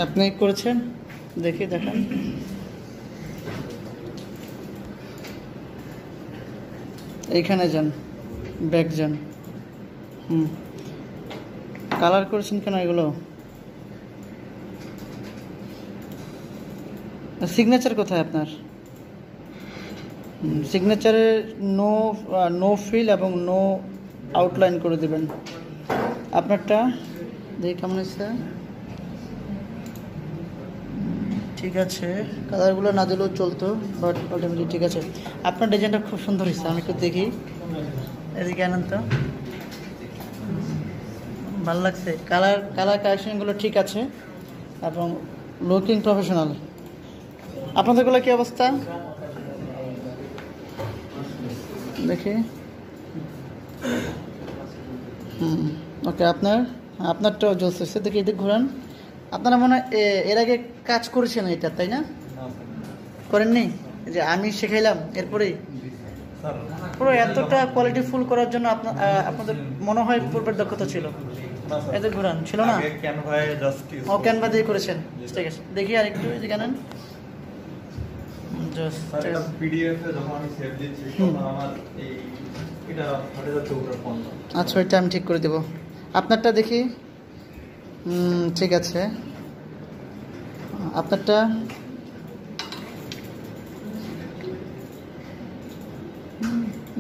আপনি করেছেন, দেখি দেখান। এইখানে যান, ব্যাক যান। কালার করেছেন কেন এগুলো? সিগনেচার কোথায় আপনার? সিগনেচারে নো ফিল এবং নো আউটলাইন করে দেবেন। আপনারটা দেখি কেমন হয়েছে। ঠিক আছে, কালারগুলো না দিলেও চলতো, বাট আলটিমেটলি ঠিক আছে। আপনার ডিজাইনটা খুব সুন্দর হয়েছে, আমি একটু দেখি। এদিকে আনেন তো, ভালো লাগছে। কালার কালেকশনগুলো ঠিক আছে এবং লুকিং প্রফেশনাল। আপনাদেরগুলো কি অবস্থা দেখি। ওকে, আপনারটাও জোস হচ্ছে। দেখি এদিকে ঘোরান। আপনারা মনে হয় এর আগে কাজ করেছেন এটা, তাই না? করেননি? যে আমি শেখাইলাম এরপরেই পুরো এতটা কোয়ালিটি ফুল করার জন্য আপনাদের মনে হয় পূর্বের দক্ষতা ছিল? এদের ঘোরান ছিল না? ও ক্যানভা দিয়ে করেছেন, ঠিক আছে। দেখি আর একটু এদিকে আনেন। আচ্ছা, ওইটা আমি ঠিক করে দেবো। আপনারটা দেখি। ঠিক আছে, আপনারটা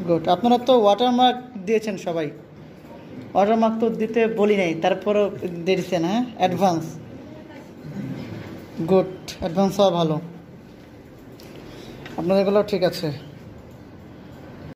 গুড। আপনারা তো ওয়াটারমার্ক দিয়েছেন সবাই, ওয়াটারমার্ক তো দিতে বলি নাই, তারপরও দিয়েছেন। হ্যাঁ, অ্যাডভান্স। গুড, অ্যাডভান্স হওয়া ভালো। আপনাদেরগুলো ঠিক আছে।